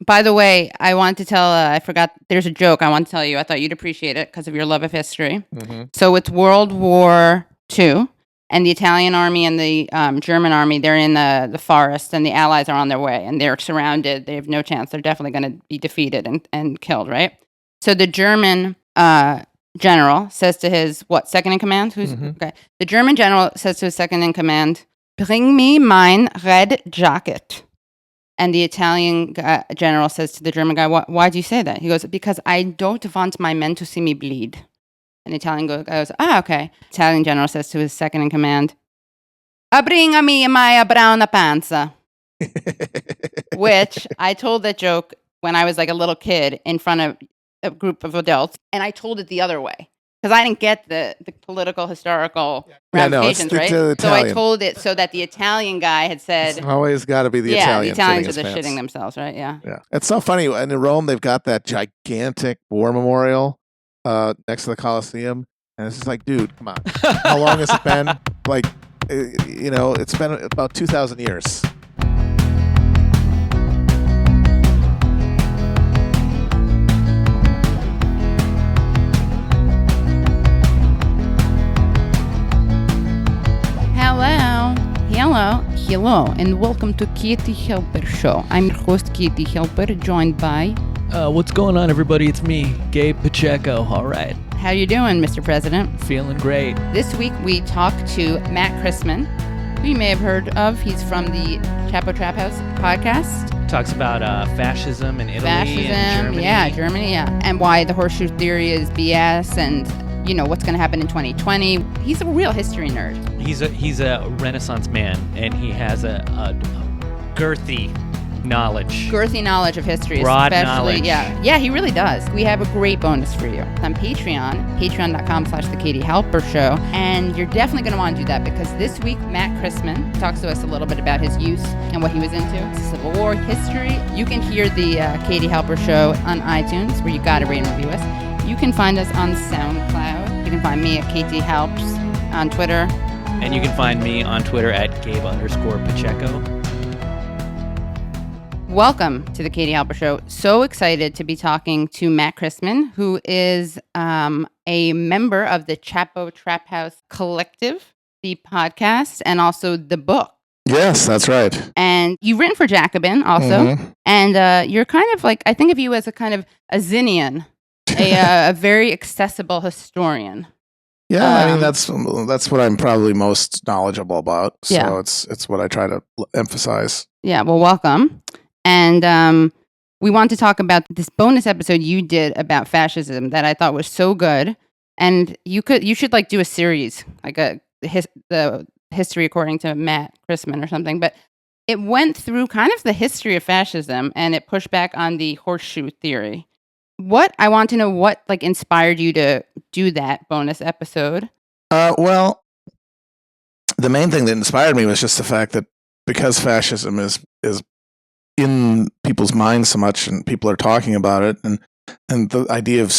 By the way, I wanted to tell, I forgot, there's a joke I want to tell you. I thought you'd appreciate it because of your love of history. Mm-hmm. So it's World War II, and the Italian army and the German army, they're in the forest, and the Allies are on their way, and they're surrounded. They have no chance. They're definitely going to be defeated and killed, right? So the German general says to his, second in command? Okay. The German general says to his second in command, "Bring me mein red jacket." And the Italian general says to the German guy, "Why do you say that?" He goes, "Because I don't want my men to see me bleed." And the Italian guy goes, okay. Italian general says to his second in command, "Bring me my brown panza." Which I told that joke when I was like a little kid in front of a group of adults, and I told it the other way. Because I didn't get the political, historical ramifications, right? So I told it so that the Italian guy had said... It's always got to be the Italian. Yeah, the Italians are just shitting themselves, right? Yeah. It's so funny. And in Rome, they've got that gigantic war memorial next to the Colosseum. And it's just like, dude, come on. How long has it been? Like, it's been about 2,000 years. Hello, and welcome to Katie Halper Show. I'm your host, Katie Halper, joined by... What's going on, everybody? It's me, Gabe Pacheco. All right. How you doing, Mr. President? Feeling great. This week, we talked to Matt Christman, who you may have heard of. He's from the Chapo Trap House podcast. Talks about fascism in Italy and Germany. Germany, and why the horseshoe theory is BS, and... what's going to happen in 2020. He's a real history nerd. He's a Renaissance man, and he has a girthy knowledge. Girthy knowledge of history. Broad especially, knowledge. Yeah, he really does. We have a great bonus for you on Patreon, patreon.com/The Katie Halper Show. And you're definitely going to want to do that because this week, Matt Christman talks to us a little bit about his youth and what he was into. Civil War history. You can hear the Katie Halper Show on iTunes, where you got to rate and review us. You can find us on SoundCloud. You can find me at Katie Halps on Twitter. And you can find me on Twitter at Gabe_Pacheco. Welcome to the Katie Halper Show. So excited to be talking to Matt Christman, who is a member of the Chapo Trap House Collective, the podcast, and also the book. Yes, that's right. And you've written for Jacobin also. And you're kind of like, I think of you as a kind of a Zinnian. A very accessible historian. Yeah, I mean that's what I'm probably most knowledgeable about. So it's what I try to emphasize. Yeah, well, welcome. And we want to talk about this bonus episode you did about fascism that I thought was so good. And you should like do a series, like the history according to Matt Christman or something. But it went through kind of the history of fascism, and it pushed back on the horseshoe theory. I want to know what like inspired you to do that bonus episode. Well, the main thing that inspired me was just the fact that because fascism is in people's minds so much, and people are talking about it, and the idea of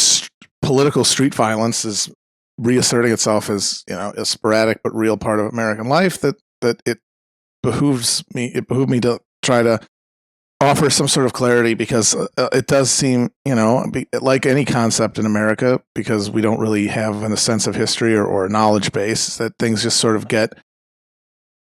political street violence is reasserting itself as a sporadic but real part of American life. That it behooved me to try to offer some sort of clarity, because it does seem, like any concept in America, because we don't really have a sense of history or a knowledge base, that things just sort of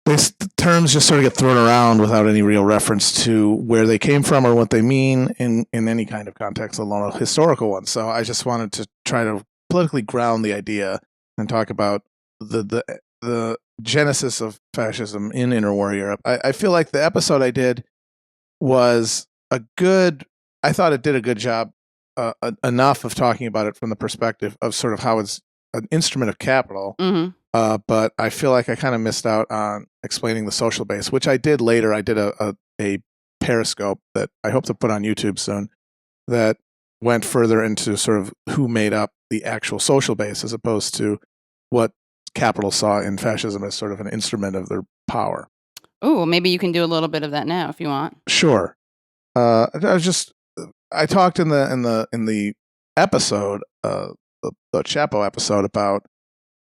these terms just sort of get thrown around without any real reference to where they came from or what they mean in any kind of context, let alone a historical one. So I just wanted to try to politically ground the idea and talk about the genesis of fascism in interwar Europe. I feel like the episode I did was I thought it did a good job, enough of talking about it from the perspective of sort of how it's an instrument of capital. Mm-hmm. But I feel like I kind of missed out on explaining the social base, which I did later. I did a Periscope that I hope to put on YouTube soon that went further into sort of who made up the actual social base, as opposed to what capital saw in fascism as sort of an instrument of their power. Oh, maybe you can do a little bit of that now if you want. Sure. I talked in the episode, the Chapo episode, about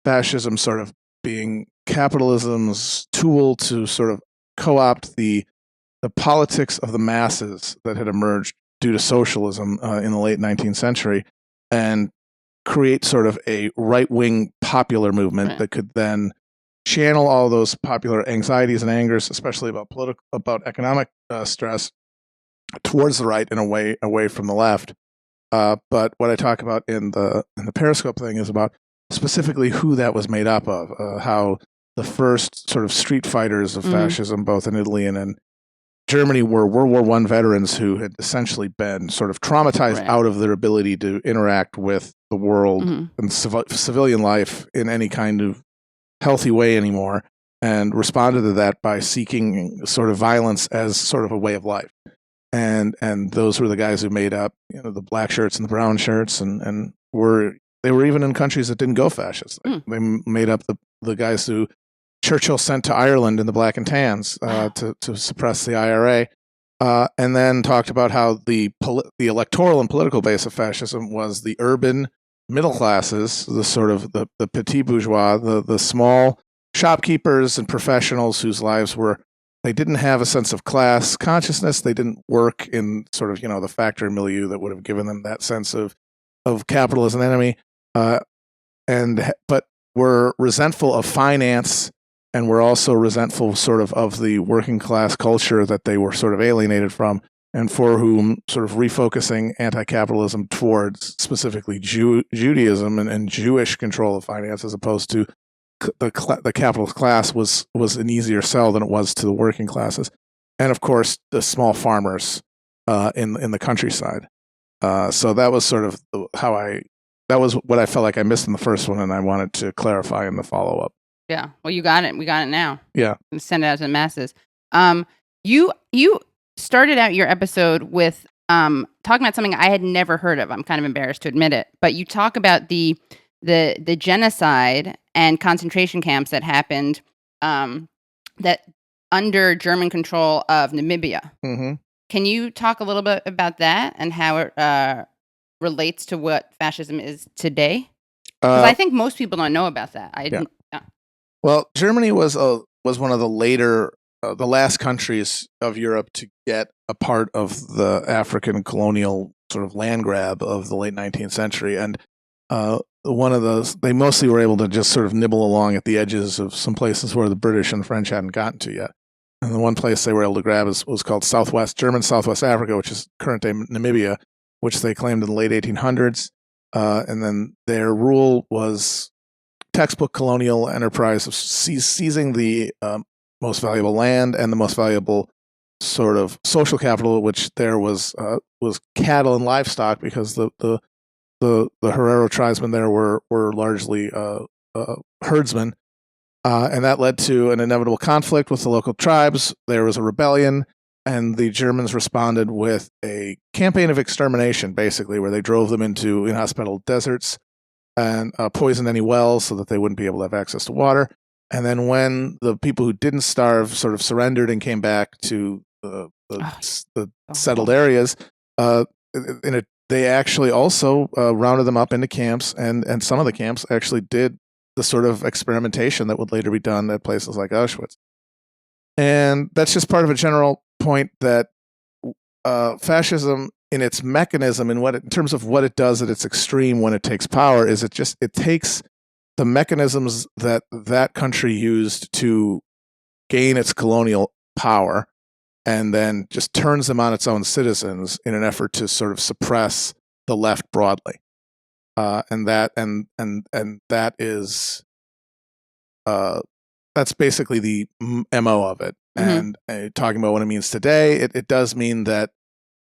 fascism sort of being capitalism's tool to sort of co-opt the the politics of the masses that had emerged due to socialism in the late 19th century, and create sort of a right-wing popular movement Right. that could then channel all those popular anxieties and angers, especially about economic stress, towards the right and away from the left. But what I talk about in the Periscope thing is about specifically who that was made up of, how the first sort of street fighters of fascism, both in Italy and in Germany, were World War I veterans who had essentially been sort of traumatized out of their ability to interact with the world and civilian life in any kind of healthy way anymore, and responded to that by seeking sort of violence as sort of a way of life. And those were the guys who made up, the black shirts and the brown shirts, and they were even in countries that didn't go fascist. They made up the guys who Churchill sent to Ireland in the Black and Tans to suppress the IRA, and then talked about how the electoral and political base of fascism was the urban middle classes, the sort of the petit bourgeois, the small shopkeepers and professionals whose lives they didn't have a sense of class consciousness. They didn't work in sort of the factory milieu that would have given them that sense of capital as an enemy, but were resentful of finance, and were also resentful sort of the working class culture that they were sort of alienated from, and for whom sort of refocusing anti-capitalism towards specifically Judaism and Jewish control of finance, as opposed to the capitalist class, was an easier sell than it was to the working classes, and of course the small farmers in the countryside. So that was sort of that was what I felt like I missed in the first one, and I wanted to clarify in the follow-up. Yeah. Well, you got it. We got it now. Yeah. And send it out to the masses. You started out your episode with talking about something I had never heard of. I'm kind of embarrassed to admit it, but you talk about the genocide and concentration camps that happened that under German control of Namibia. Mm-hmm. Can you talk a little bit about that and how it relates to what fascism is today? Because I think most people don't know about that. Well, Germany was one of the last countries of Europe to get a part of the African colonial sort of land grab of the late 19th century, and one of those, they mostly were able to just sort of nibble along at the edges of some places where the British and French hadn't gotten to yet. And the one place they were able to grab was called German Southwest Africa, which is current-day Namibia, which they claimed in the late 1800s. And then their rule was textbook colonial enterprise of seizing the most valuable land and the most valuable sort of social capital, which there was cattle and livestock, because the Herero tribesmen there were largely herdsmen. And that led to an inevitable conflict with the local tribes. There was a rebellion, and the Germans responded with a campaign of extermination, basically, where they drove them into inhospitable deserts and poisoned any wells so that they wouldn't be able to have access to water. And then when the people who didn't starve sort of surrendered and came back to the settled areas, they actually also rounded them up into camps, and some of the camps actually did the sort of experimentation that would later be done at places like Auschwitz. And that's just part of a general point that fascism, in its mechanism, in terms of what it does at its extreme when it takes power, is it takes the mechanisms that country used to gain its colonial power, and then just turns them on its own citizens in an effort to sort of suppress the left broadly. And that is that's basically the MO of it. Mm-hmm. And talking about what it means today, it does mean that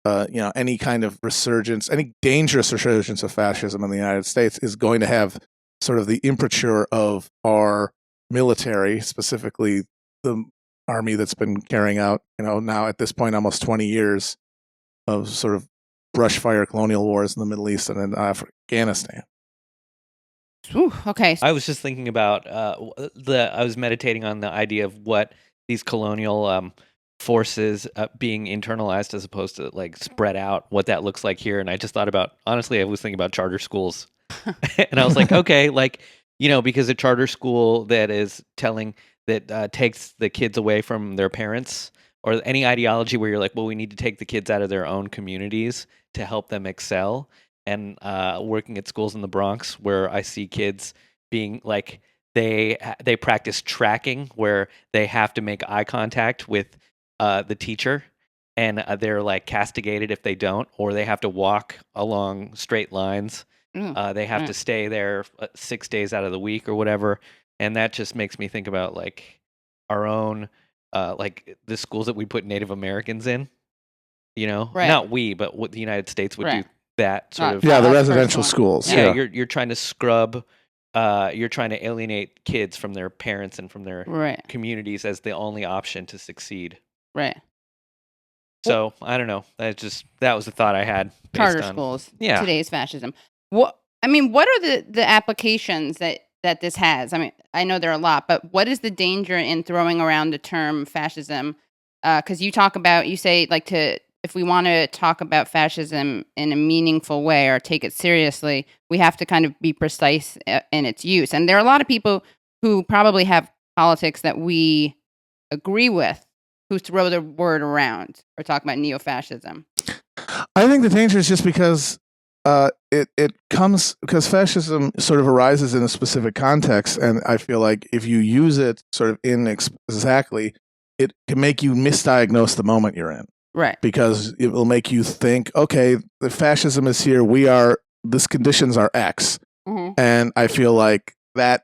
any kind of resurgence, any dangerous resurgence of fascism in the United States is going to have sort of the imprimatur of our military, specifically the army that's been carrying out, now at this point almost 20 years of sort of brush fire colonial wars in the Middle East and in Afghanistan. Ooh, okay. I was just thinking about I was meditating on the idea of what these colonial forces being internalized as opposed to like spread out, what that looks like here. And I just thought about, honestly, I was thinking about charter schools. And I was like, okay, because a charter school that is telling that takes the kids away from their parents, or any ideology where you're like, well, we need to take the kids out of their own communities to help them excel. And working at schools in the Bronx, where I see kids being like, they practice tracking, where they have to make eye contact with the teacher, and they're like castigated if they don't, or they have to walk along straight lines. They have to stay there 6 days out of the week or whatever, and that just makes me think about like our own like the schools that we put Native Americans in. Not we, but what the United States would do that sort of. Yeah, the residential schools. Yeah, you're trying to scrub. You're trying to alienate kids from their parents and from their communities as the only option to succeed. Right. So I don't know. That was the thought I had. Charter schools. Yeah. Today's fascism. What are the applications that this has? I mean, I know there are a lot, but what is the danger in throwing around the term fascism? Because you say like if we want to talk about fascism in a meaningful way or take it seriously, we have to kind of be precise in its use. And there are a lot of people who probably have politics that we agree with who throw the word around or talk about neo-fascism. I think the danger is just because it comes because fascism sort of arises in a specific context, and I feel like if you use it sort of exactly, it can make you misdiagnose the moment you're in. Right. Because it will make you think, okay, the fascism is here. This conditions are X. Mm-hmm. And I feel like that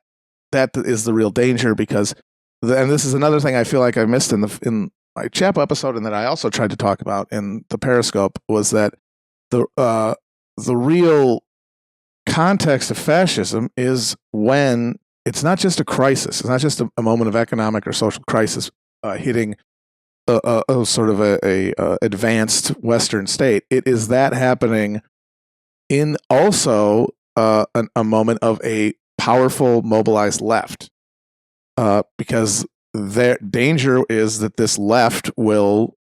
is the real danger because, and this is another thing I feel like I missed in my Chap episode, and that I also tried to talk about in the Periscope, was that the real context of fascism is when it's not just a crisis. It's not just a moment of economic or social crisis hitting a sort of a advanced Western state. It is that happening in also a moment of a powerful, mobilized left, because their danger is that this left will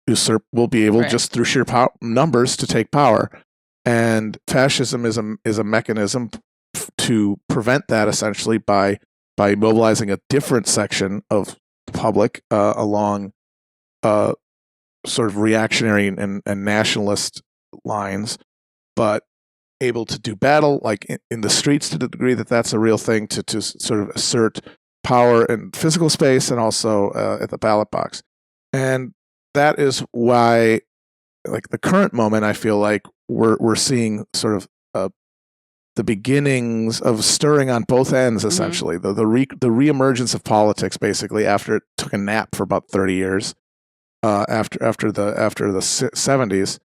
be able just through sheer numbers to take power, and fascism is a mechanism to prevent that, essentially by mobilizing a different section of the public along sort of reactionary and nationalist lines, but able to do battle like in the streets to the degree that that's a real thing to sort of assert power in physical space and also at the ballot box. And that is why, like the current moment, I feel like we're seeing sort of the beginnings of stirring on both ends, essentially. Mm-hmm. The reemergence of politics, basically, after it took a nap for about 30 years. After the 70s,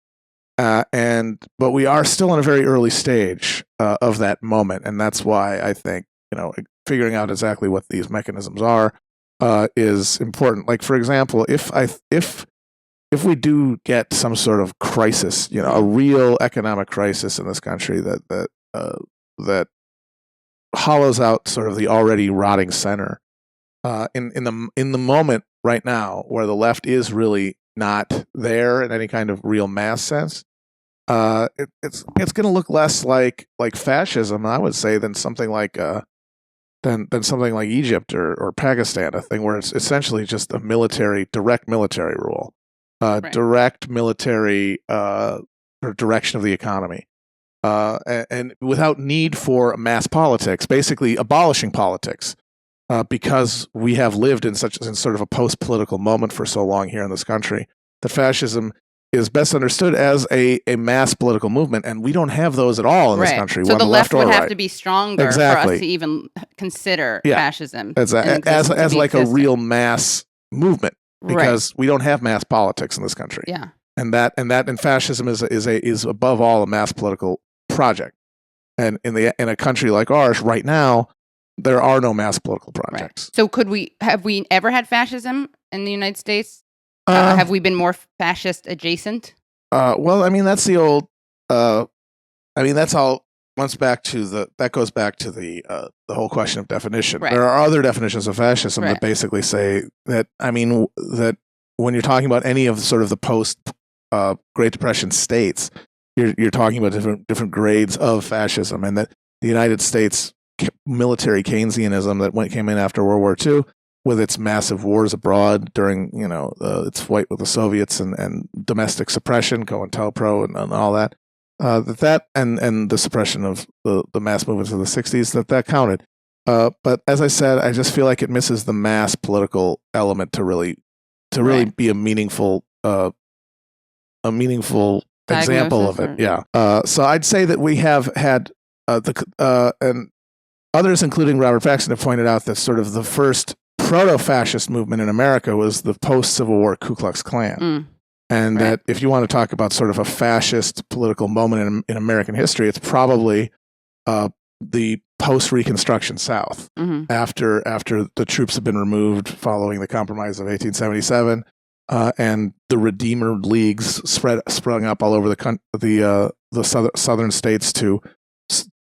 but we are still in a very early stage of that moment, and that's why I think figuring out exactly what these mechanisms are is important. Like, for example, if we do get some sort of crisis, a real economic crisis in this country that hollows out sort of the already rotting center, in the moment right now, where the left is really not there in any kind of real mass sense, it's going to look less like fascism, I would say, than something like something like Egypt or Pakistan, a thing where it's essentially just a direct military rule, direct military direction of the economy, and without need for mass politics, basically abolishing politics. Because we have lived in sort of a post-political moment for so long here in this country, that fascism is best understood as a mass political movement, and we don't have those at all in this country. So the left would have to be stronger for us to even consider fascism as like a real mass movement, because we don't have mass politics in this country. Yeah, and fascism is above all a mass political project, and in a country like ours right now, there are no mass political projects. Right. So have we ever had fascism in the United States? Have we been more fascist adjacent? Well, I mean, that's the old. That's all. That goes back to the whole question of definition. Right. There are other definitions of fascism that basically say that. I mean, that when you're talking about any of sort of the post Great Depression states, you're talking about different grades of fascism, and that the United States military Keynesianism that came in after World War II with its massive wars abroad during, its fight with the Soviets and domestic suppression, COINTELPRO and all that, and the suppression of the mass movements of the 60s, that counted. But as I said, I just feel like it misses the mass political element to really be a meaningful example of it. Yeah. So I'd say that we have had and others, including Robert Faxon, have pointed out that sort of the first proto-fascist movement in America was the post-Civil War Ku Klux Klan. And that if you want to talk about sort of a fascist political moment in American history, it's probably the post-Reconstruction South, after the troops have been removed following the Compromise of 1877, and the Redeemer Leagues sprung up all over the southern states to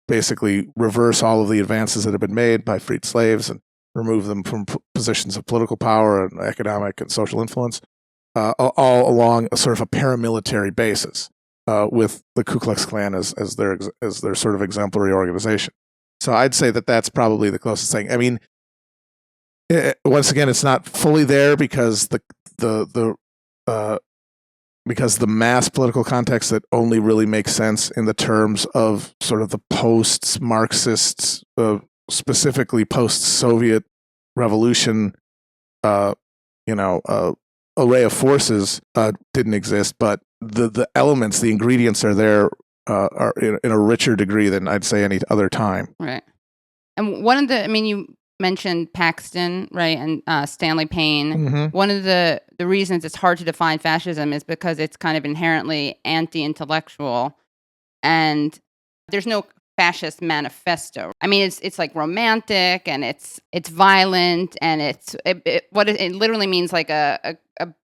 basically reverse all of the advances that had been made by freed slaves and remove them from positions of political power and economic and social influence, all along a sort of a paramilitary basis, with the Ku Klux Klan as their sort of exemplary organization. So I'd say that that's probably the closest thing. I mean, once again, it's not fully there because the mass political context that only really makes sense in the terms of sort of the post-Marxist, specifically post-Soviet revolution, array of forces didn't exist, but the elements, the ingredients are there, are in a richer degree than I'd say any other time. Right. And you mentioned Paxton, right, and Stanley Payne. One of the reasons it's hard to define fascism is because it's kind of inherently anti-intellectual, and there's no fascist manifesto. I mean, it's like romantic, and it's violent, and it literally means like a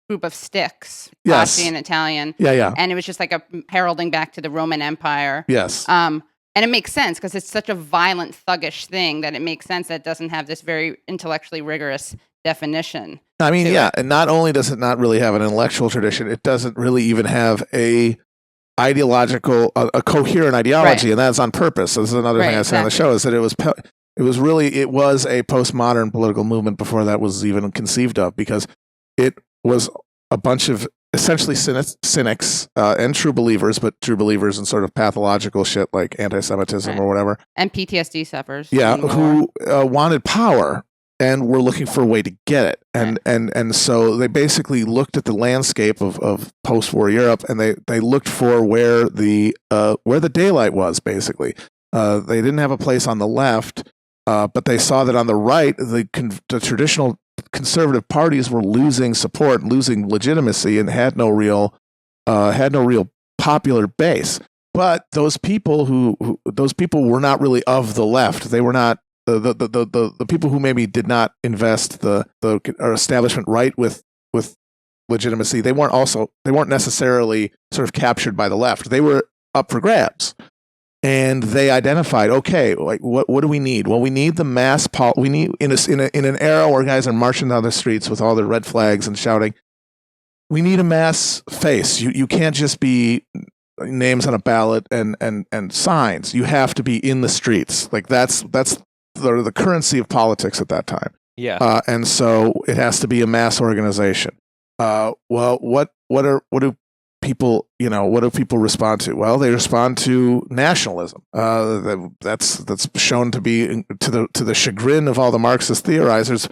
group of sticks, yes, in Italian. Yeah. And it was just like a heralding back to the Roman Empire. Yes. And it makes sense because it's such a violent, thuggish thing that it makes sense that it doesn't have this very intellectually rigorous definition. I mean, yeah, and not only does it not really have an intellectual tradition, it doesn't really even have a coherent ideology, and that's on purpose. This is another thing I say on the show, is that it was a postmodern political movement before that was even conceived of, because it was a bunch of essentially cynics and true believers, but true believers in sort of pathological shit like anti-Semitism or whatever. And PTSD sufferers. Yeah, who wanted power and were looking for a way to get it. And so they basically looked at the landscape of post-war Europe, and they looked for where the daylight was, basically. They didn't have a place on the left, but they saw that on the right, the traditional conservative parties were losing support, losing legitimacy, and had no real popular base. But those people were not really of the left. They were not the people who maybe did not invest the establishment right with legitimacy. They weren't necessarily sort of captured by the left. They were up for grabs. And they identified, okay, like what do we need? Well, we need the mass. We need in an era where guys are marching down the streets with all their red flags and shouting. We need a mass face. You can't just be names on a ballot and signs. You have to be in the streets. Like that's the currency of politics at that time. Yeah. And so it has to be a mass organization. Well, what do people respond to? Well, they respond to nationalism. That's shown to be to the chagrin of all the Marxist theorizers.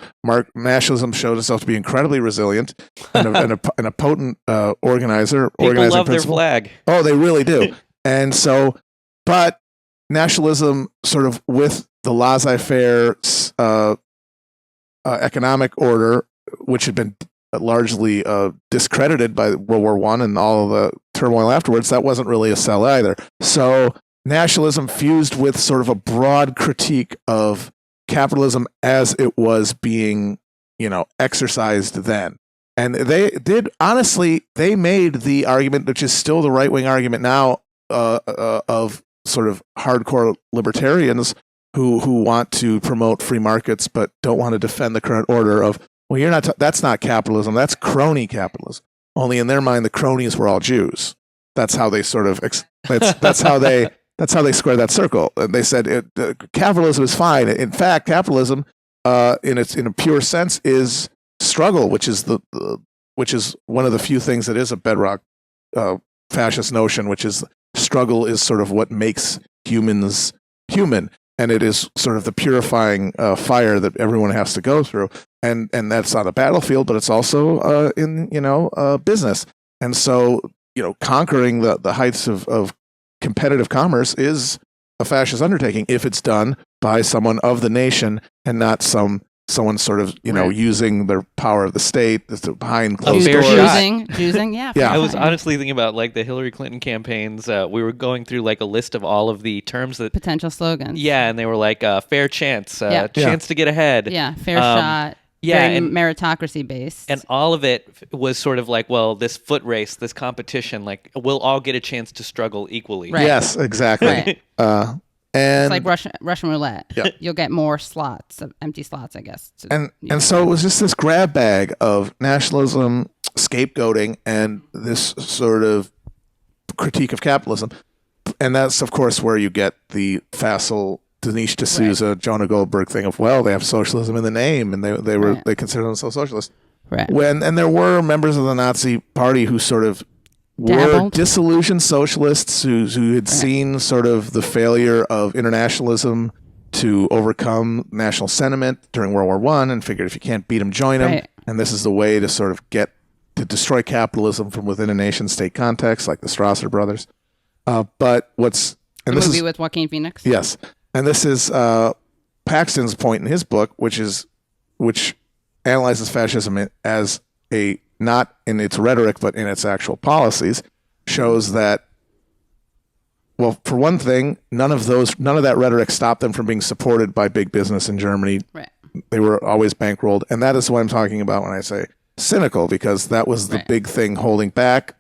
Nationalism showed itself to be incredibly resilient and a potent organizer. People love principle. Their flag. Oh, they really do. And so, but nationalism, sort of with the laissez-faire economic order, which had been largely discredited by World War I and all of the turmoil afterwards, that wasn't really a sell either. So nationalism fused with sort of a broad critique of capitalism as it was being, exercised then. And they made the argument, which is still the right-wing argument now, of sort of hardcore libertarians who want to promote free markets but don't want to defend the current order of, well, you're not. That's not capitalism. That's crony capitalism. Only in their mind, the cronies were all Jews. That's how they sort of. That's how they square that circle. And they said capitalism is fine. In fact, capitalism in a pure sense is struggle, which is which is one of the few things that is a bedrock fascist notion, which is struggle is sort of what makes humans human, and it is sort of the purifying fire that everyone has to go through, and that's on the battlefield, but it's also in business, and so conquering the heights of competitive commerce is a fascist undertaking if it's done by someone of the nation and not someone sort of using their power of the state behind closed doors. Choosing, yeah. I was honestly thinking about like the Hillary Clinton campaigns. We were going through like a list of all of the terms that potential slogans. Yeah, and they were like fair chance, chance to get ahead. Yeah, fair shot. Yeah, very and meritocracy based. And all of it was sort of like, well, this foot race, this competition, like we'll all get a chance to struggle equally. Right. Yes, exactly. Right. And it's like Russian roulette. Yeah. You'll get more slots, empty slots, I guess. And so it was just this grab bag of nationalism, scapegoating, and this sort of critique of capitalism. And that's, of course, where you get the facile Dinesh D'Souza, Jonah Goldberg thing of, well, they have socialism in the name, and they consider themselves socialists. Right. And there were members of the Nazi Party who sort of were disillusioned socialists who had seen sort of the failure of internationalism to overcome national sentiment during World War I and figured if you can't beat them, join them. Right. And this is the way to sort of destroy capitalism from within a nation-state context, like the Strasser brothers. But what's... And the movie with Joaquin Phoenix? Yes. And this is Paxton's point in his book, which analyzes fascism as not in its rhetoric, but in its actual policies, shows that, well, for one thing, none of that rhetoric stopped them from being supported by big business in Germany. Right. They were always bankrolled. And that is what I'm talking about when I say cynical, because that was the big thing holding back.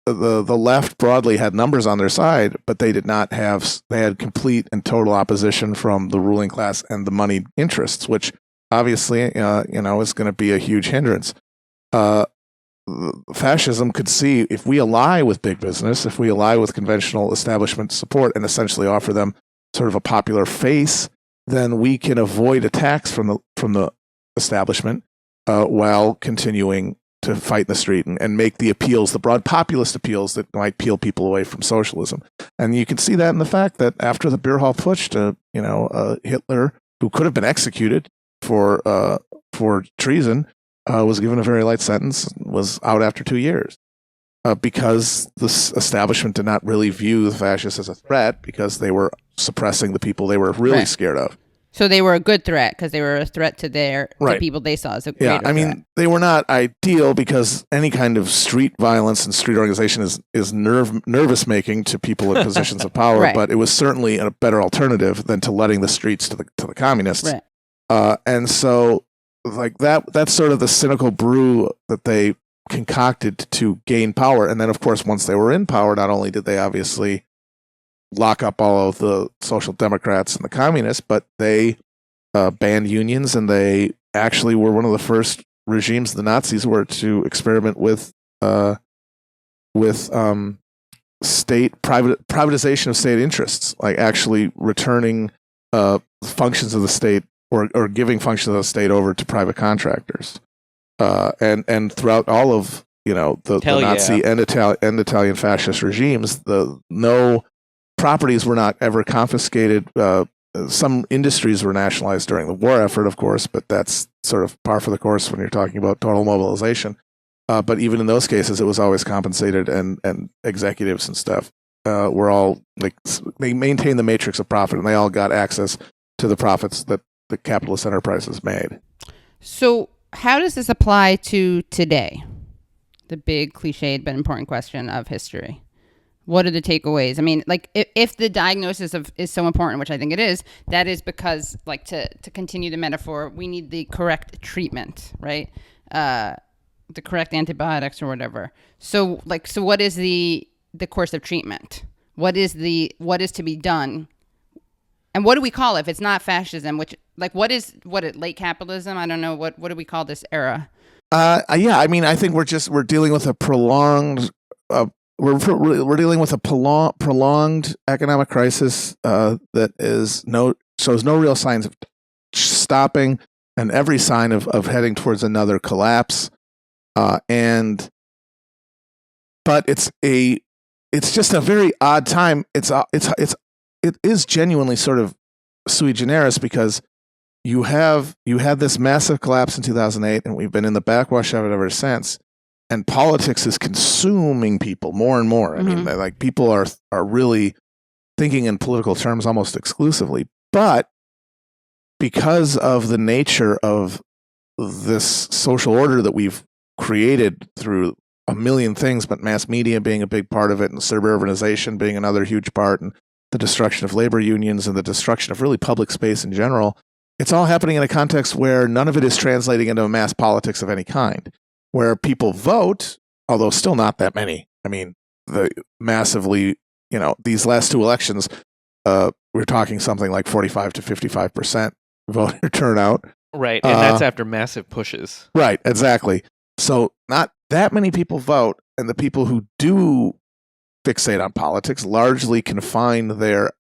The left broadly had numbers on their side, but they had complete and total opposition from the ruling class and the moneyed interests, which obviously, is going to be a huge hindrance. Fascism could see if we ally with big business, if we ally with conventional establishment support and essentially offer them sort of a popular face, then we can avoid attacks from the establishment while continuing to fight in the street and make the appeals, the broad populist appeals that might peel people away from socialism. And you can see that in the fact that after the beer hall putsch, Hitler, who could have been executed for treason, was given a very light sentence, was out after 2 years because the establishment did not really view the fascists as a threat because they were suppressing the people they were really scared of. So they were a good threat because they were a threat to the people they saw as a greater threat. Mean, they were not ideal because any kind of street violence and street organization is nervous making to people in positions of power, but it was certainly a better alternative than to letting the streets to the communists. Right. And so like that's sort of the cynical brew that they concocted to gain power. And then, of course, once they were in power, not only did they obviously lock up all of the social democrats and the communists, but they banned unions, and they actually were one of the first regimes, the Nazis were, to experiment with state privatization of state interests, like actually returning functions of the state or giving functions of the state over to private contractors. And throughout all of the Nazi and Italian fascist regimes, no properties were not ever confiscated. Some industries were nationalized during the war effort, of course, but that's sort of par for the course when you're talking about total mobilization. But even in those cases, it was always compensated, and executives and stuff were all like, they maintained the matrix of profit, and they all got access to the profits that the capitalist enterprises made. So how does this apply to today? The big cliched but important question of history. What are the takeaways? I mean, like, if the diagnosis is so important, which I think it is, that is because, like, to continue the metaphor, we need the correct treatment, right? The correct antibiotics or whatever. So what is the course of treatment? What is to be done? And what do we call it if it's not fascism? Which, like, late capitalism? I don't know. What do we call this era? I mean, I think we're dealing with a prolonged. We're dealing with a prolonged economic crisis that shows no real signs of stopping and every sign of heading towards another collapse. But it's just a very odd time. It is genuinely sort of sui generis because you had this massive collapse in 2008, and we've been in the backwash of it ever since. And politics is consuming people more and more. I mean, like people are really thinking in political terms almost exclusively. But because of the nature of this social order that we've created through a million things, but mass media being a big part of it, and suburbanization being another huge part, and the destruction of labor unions and the destruction of really public space in general, it's all happening in a context where none of it is translating into a mass politics of any kind, where people vote, although still not that many. I mean, these last two elections, we're talking something like 45 to 55% voter turnout. Right, and that's after massive pushes. Right, exactly. So not that many people vote, and the people who do fixate on politics largely confine their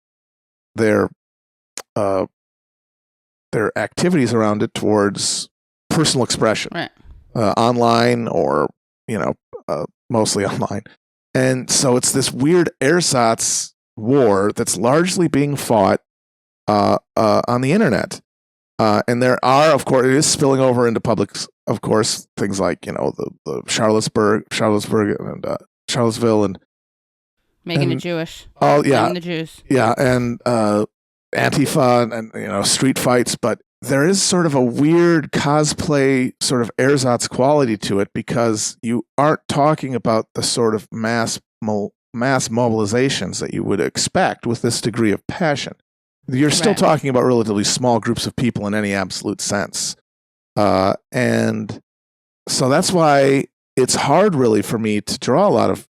activities around it towards personal expression, right. Online or mostly online. And so it's this weird ersatz war that's largely being fought on the internet. And there are, of course, it is spilling over into public, of course, things like, the Charlottesville and Making it Jewish. Oh, yeah. The Jews. Yeah, and Antifa and, street fights. But there is sort of a weird cosplay sort of ersatz quality to it because you aren't talking about the sort of mass mobilizations that you would expect with this degree of passion. You're still talking about relatively small groups of people in any absolute sense. And so that's why it's hard really for me to draw a lot of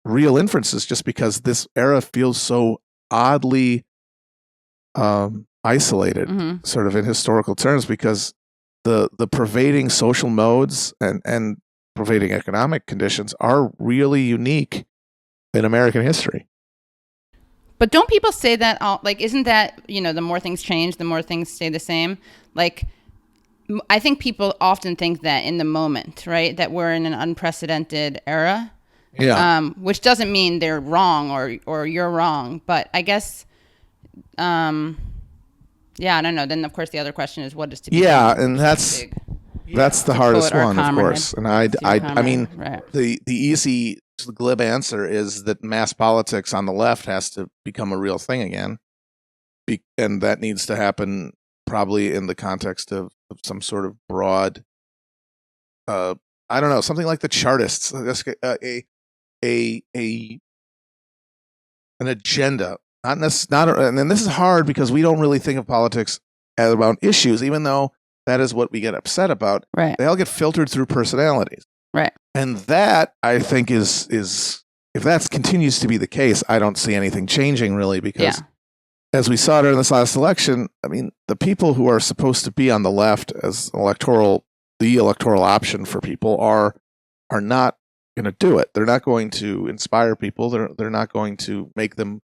real inferences, just because this era feels so oddly isolated, sort of in historical terms, because the pervading social modes and pervading economic conditions are really unique in American history. But don't people say that, isn't that, the more things change, the more things stay the same? Like, I think people often think that in the moment, right? That we're in an unprecedented era. Yeah. Which doesn't mean they're wrong or you're wrong. But I guess, I don't know. Then, of course, the other question is what is to be done? And that's the hardest one, of course. And I mean, right. the easy, glib answer is that mass politics on the left has to become a real thing again. And that needs to happen probably in the context of some sort of broad, I don't know, something like the Chartists, an agenda. And this is hard because we don't really think of politics as about issues, even though that is what we get upset about. Right. They all get filtered through personalities. Right. And that, I think, is if that continues to be the case, I don't see anything changing really, because as we saw during this last election, I mean, the people who are supposed to be on the left as the electoral option for people are not going to do it. They're not going to inspire people. They're not going to make them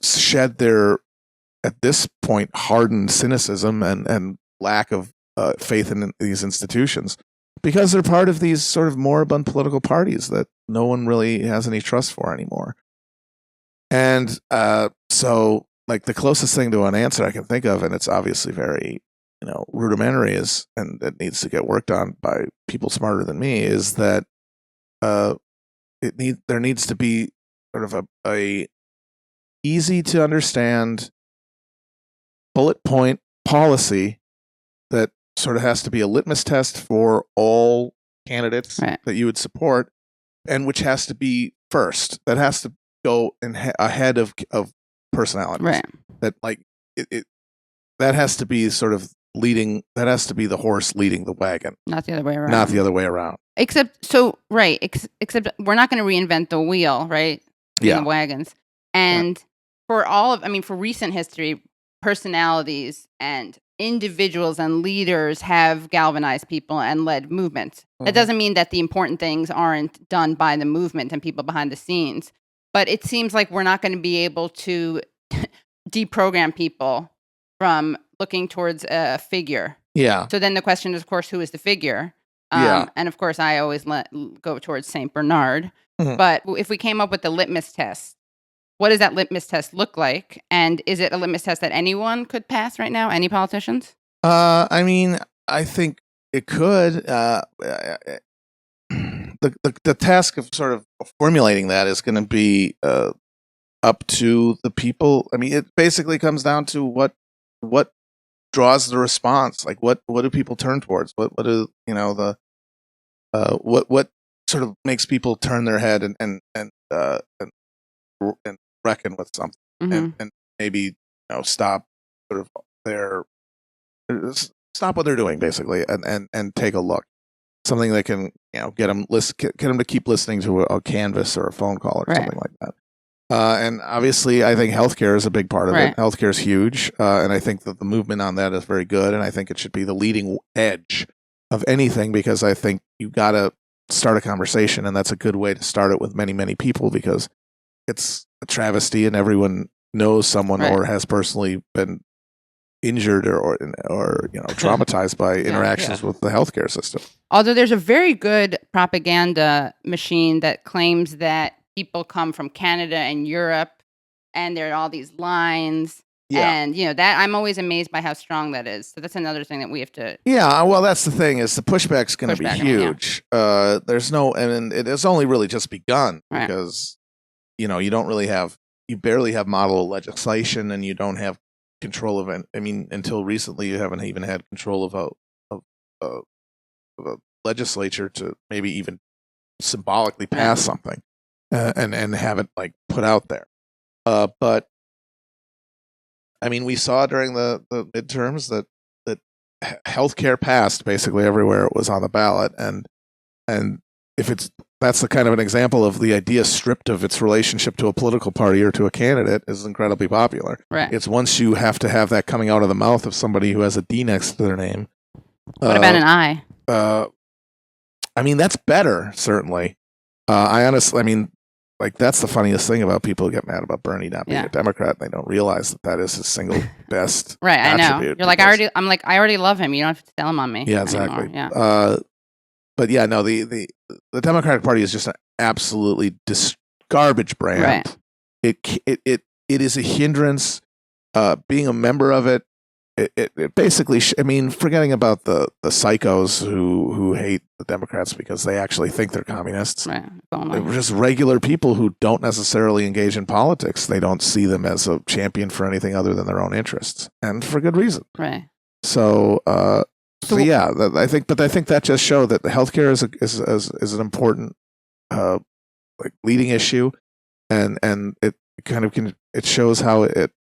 shed their, at this point, hardened cynicism and lack of faith in these institutions, because they're part of these sort of moribund political parties that no one really has any trust for anymore. And so, like, the closest thing to an answer I can think of, and it's obviously very, rudimentary, and it needs to get worked on by people smarter than me, is that there needs to be sort of a easy to understand bullet point policy that sort of has to be a litmus test for all candidates that you would support, and which has to be first. That has to go ahead of personalities. Right. That, like, that has to be sort of leading. That has to be the horse leading the wagon, not the other way around. Not the other way around. Except we're not going to reinvent the wheel, right? The wagons. And for recent history, personalities and individuals and leaders have galvanized people and led movements. That doesn't mean that the important things aren't done by the movement and people behind the scenes. But it seems like we're not going to be able to deprogram people from looking towards a figure. Yeah. So then the question is, of course, who is the figure? Yeah. And of course, I always go towards Saint Bernard. Mhm. But if we came up with the litmus test, what does that litmus test look like? And is it a litmus test that anyone could pass right now? Any politicians? I mean, I think it could. The task of sort of formulating that is going to be up to the people. I mean, it basically comes down to what draws the response. Like, what do people turn towards? What do the what sort of makes people turn their head and reckon with something, and maybe stop sort of stop what they're doing basically, and take a look. Something that can get them to keep listening to a canvas or a phone call or something like that. And obviously, I think healthcare is a big part of it. Healthcare is huge, and I think that the movement on that is very good. And I think it should be the leading edge of anything, because I think you got to start a conversation, and that's a good way to start it with many, many people, because it's a travesty, and everyone knows someone or has personally been injured or traumatized by interactions with the healthcare system. Although there's a very good propaganda machine that claims that people come from Canada and Europe, and there are all these lines. Yeah. And, that I'm always amazed by how strong that is. So that's another thing that we have to... Yeah, well, that's the thing, is the pushback's going to be huge. There's and it has only really just begun, because, you don't really you barely have model legislation, and you don't have control of it. I mean, until recently, you haven't even had control of a legislature to maybe even symbolically pass something and have it put out there. But I mean, we saw during the midterms that healthcare passed basically everywhere it was on the ballot, and that's the kind of an example of the idea stripped of its relationship to a political party or to a candidate is incredibly popular. Right. It's once you have to have that coming out of the mouth of somebody who has a D next to their name. What about an I? I mean, that's better, certainly. That's the funniest thing about people who get mad about Bernie not being a Democrat. They don't realize that is his single best attribute. You're I already love him. You don't have to tell him on me. Yeah, exactly. But yeah, no, the Democratic Party is just an absolutely garbage brand. Right. It is a hindrance. Being a member of it, it basically, forgetting about the psychos who hate the Democrats because they actually think they're communists. Right. They're just regular people who don't necessarily engage in politics. They don't see them as a champion for anything other than their own interests, and for good reason. Right. So, yeah, I think that just showed that the healthcare is an important leading issue, and it kind of it shows how it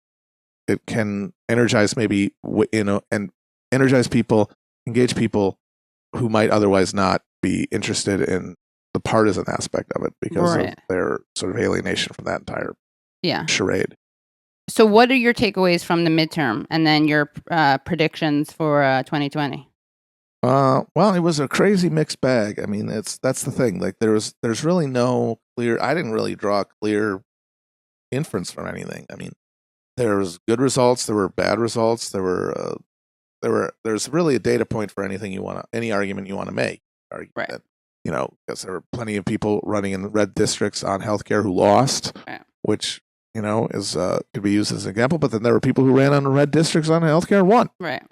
can energize and energize people, engage people who might otherwise not be interested in the partisan aspect of it because of their sort of alienation from that entire charade. So what are your takeaways from the midterm, and then your predictions for 2020? Well, it was a crazy mixed bag. I mean, that's the thing. There's really no clear. I didn't really draw a clear inference from anything. I mean, there was good results. There were bad results. There's really a data point for any argument you want to make. Right. That, because there were plenty of people running in red districts on healthcare who lost, which is could be used as an example. But then there were people who ran on red districts on healthcare and won. Right.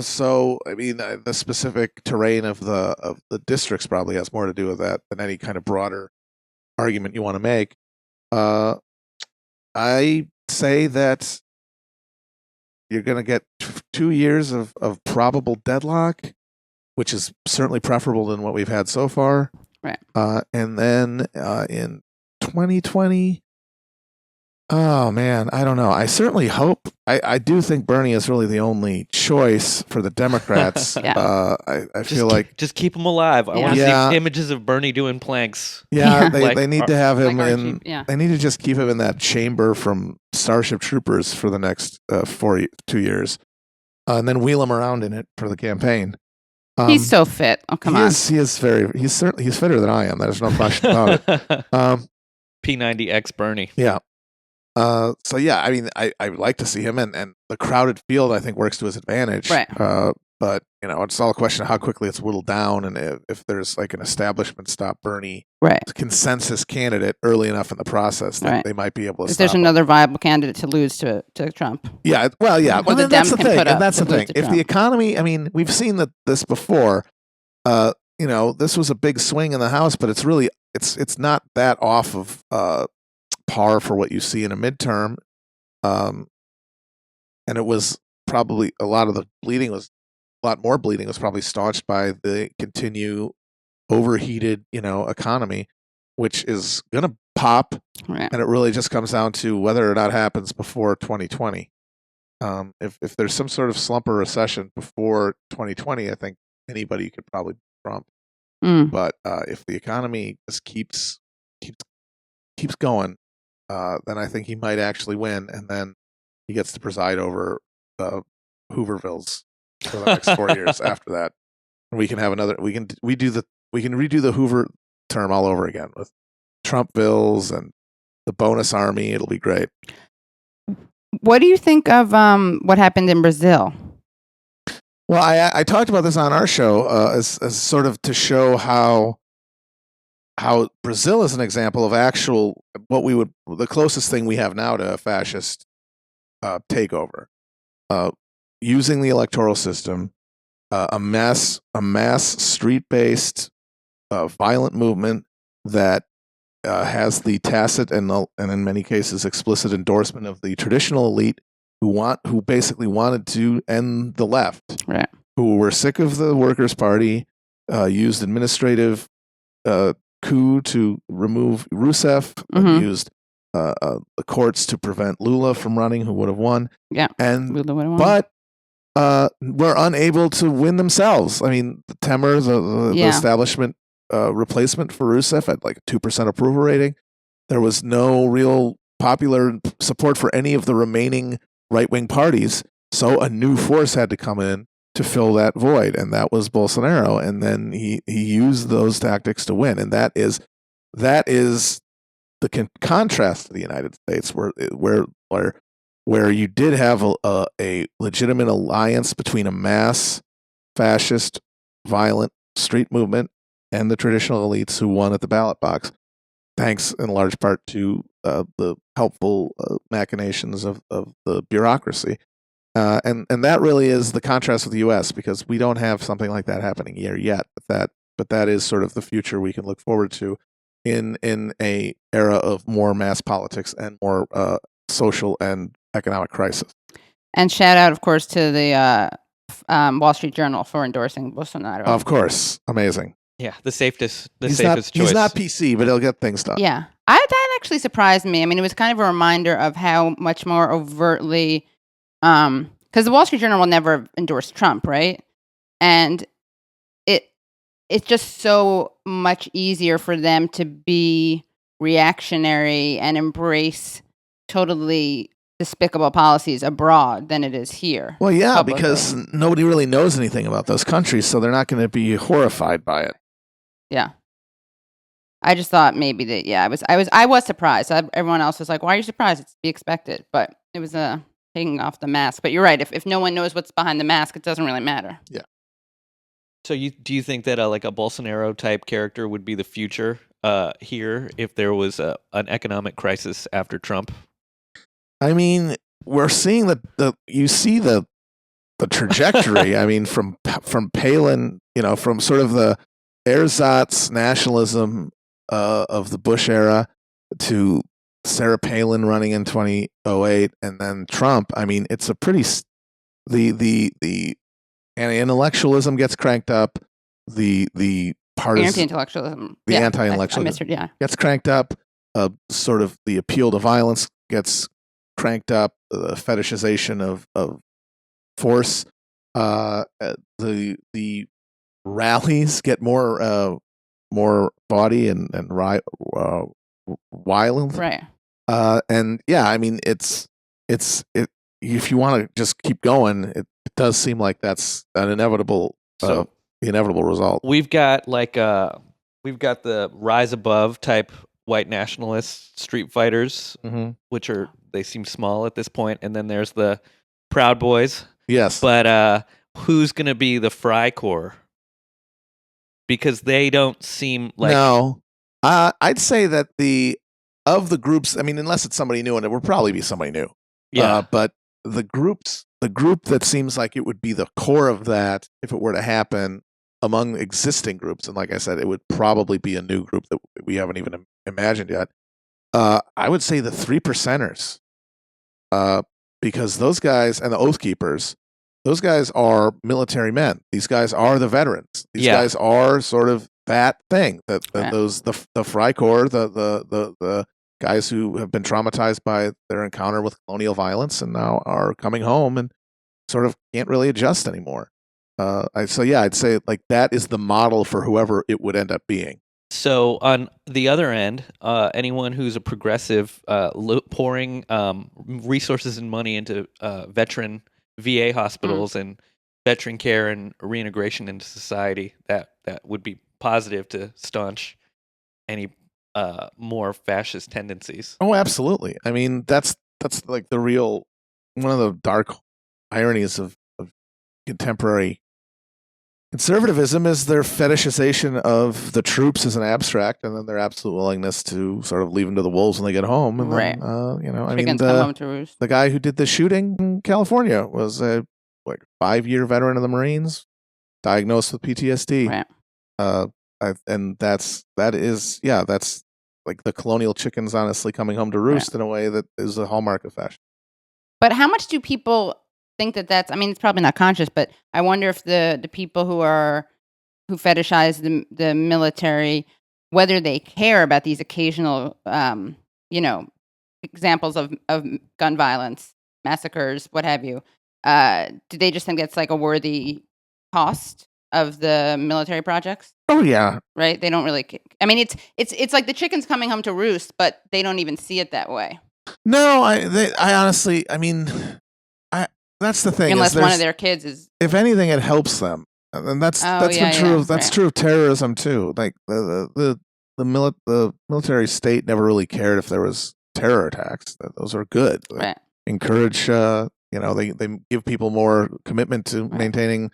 So I mean, the specific terrain of the districts probably has more to do with that than any kind of broader argument you want to make. I say that you're going to get 2 years of probable deadlock, which is certainly preferable than what we've had so far. Right. And then in 2020, oh man, I don't know. I certainly hope. I do think Bernie is really the only choice for the Democrats. I feel like just keep him alive. I want to see images of Bernie doing planks. Yeah, they need to have him in. They need to just keep him in that chamber from Starship Troopers for the next 2 years, and then wheel him around in it for the campaign. He's so fit. Oh come on. He's fitter than I am. There's no question about it. P90X Bernie. Yeah. So yeah, I mean, I would like to see him, and the crowded field I think works to his advantage. Right. But it's all a question of how quickly it's whittled down, and if there's like an establishment stop Bernie Right. consensus candidate early enough in the process that Right. they might be able to If stop there's him. another viable candidate to lose to Trump. Yeah, well, yeah, Who well, the that's Dems the can thing, put and up that's the to lose thing. to If the Trump. economy, I mean, we've seen this before. This was a big swing in the House, but it's not that off of par for what you see in a midterm. And it was probably a lot more bleeding was probably staunched by the continue overheated, economy, which is going to pop. Right. And it really just comes down to whether or not it happens before 2020. If there's some sort of slump or recession before 2020, I think anybody could probably Trump. But if the economy just keeps going, then I think he might actually win, and then he gets to preside over Hoovervilles for the next 4 years after that. And we can have another. We can redo the Hoover term all over again with Trumpvilles and the bonus army. It'll be great. What do you think of what happened in Brazil? Well, I talked about this on our show as sort of to show how Brazil is an example of actual the closest thing we have now to a fascist takeover, using the electoral system, a mass street-based violent movement that has the tacit and in many cases explicit endorsement of the traditional elite who basically wanted to end the left, right? Who were sick of the Workers' Party, used administrative coup to remove Rousseff, used the courts to prevent Lula from running, who would have won. Yeah, Lula would have won. But were unable to win themselves. I mean, Temer, the establishment replacement for Rousseff, had like a 2% approval rating. There was no real popular support for any of the remaining right-wing parties, so a new force had to come in to fill that void, and that was Bolsonaro. And then he used those tactics to win, and that is the contrast to the United States, where you did have a legitimate alliance between a mass fascist, violent street movement and the traditional elites who won at the ballot box, thanks in large part to the helpful machinations of the bureaucracy. And that really is the contrast with the U.S., because we don't have something like that happening here yet. But that is sort of the future we can look forward to in a era of more mass politics and more social and economic crisis. And shout out, of course, to the Wall Street Journal for endorsing Bolsonaro. Of course, amazing. Yeah, the safest choice. He's not PC, but he'll get things done. Yeah, that actually surprised me. I mean, it was kind of a reminder of how much more overtly, because the Wall Street Journal will never endorse Trump, right? And it's just so much easier for them to be reactionary and embrace totally despicable policies abroad than it is here. Well, yeah, because nobody really knows anything about those countries, so they're not going to be horrified by it. Yeah. I just thought maybe that, yeah, I was surprised. Everyone else was like, why are you surprised? It's to be expected. But it was taking off the mask. But you're right. If no one knows what's behind the mask, it doesn't really matter. Yeah. So do you think that like a Bolsonaro type character would be the future here if there was an economic crisis after Trump? I mean, we're seeing you see the trajectory. I mean, from Palin, from sort of the ersatz nationalism of the Bush era to Sarah Palin running in 2008, and then Trump. I mean, it's a pretty the anti-intellectualism gets cranked up. The anti-intellectualism. The anti-intellectualism. I misheard, yeah. Gets cranked up. Sort of the appeal to violence gets cranked up. The fetishization of force. The rallies get more body and violent. Right. And yeah, I mean, it's if you want to just keep going, it does seem like that's an inevitable result. We've got the rise above type white nationalist street fighters, Mm-hmm. which they seem small at this point, and then there's the Proud Boys. Yes. But who's going to be the Freikorps? Because they don't seem like... No. I'd say that of the groups, I mean, unless it's somebody new, and it would probably be somebody new. Yeah. But the group that seems like it would be the core of that, if it were to happen among existing groups, and like I said, it would probably be a new group that we haven't even imagined yet. I would say the 3%ers, because those guys and the Oath Keepers, those guys are military men. These guys are the veterans. These guys are sort of that thing. The Freikorps, the guys who have been traumatized by their encounter with colonial violence and now are coming home and sort of can't really adjust anymore. I'd say like that is the model for whoever it would end up being. So on the other end, anyone who's a progressive, pouring resources and money into veteran VA hospitals and veteran care and reintegration into society, that would be positive to staunch any more fascist tendencies. Oh, absolutely. I mean, that's like the real one of the dark ironies of contemporary conservatism is their fetishization of the troops as an abstract, and then their absolute willingness to sort of leave them to the wolves when they get home. And Right. then, I mean, Chickens come home to roost. the guy who did the shooting in California was a 5-year veteran of the Marines, diagnosed with PTSD. Right. And that's like the colonial chickens honestly coming home to roost in a way that is a hallmark of fashion. But how much do people think that's, I mean, it's probably not conscious, but I wonder if the people who fetishize the military, whether they care about these occasional, examples of gun violence, massacres, what have you. Do they just think that's like a worthy cost of the military projects? Oh yeah, right. They don't really. I mean, it's like the chickens coming home to roost, but they don't even see it that way. No, I honestly, I mean, that's the thing. Unless one of their kids is. If anything, it helps them, and that's been true. That's true of terrorism too. Like the military state never really cared if there was terror attacks. Those are good. They encourage. They give people more commitment to maintaining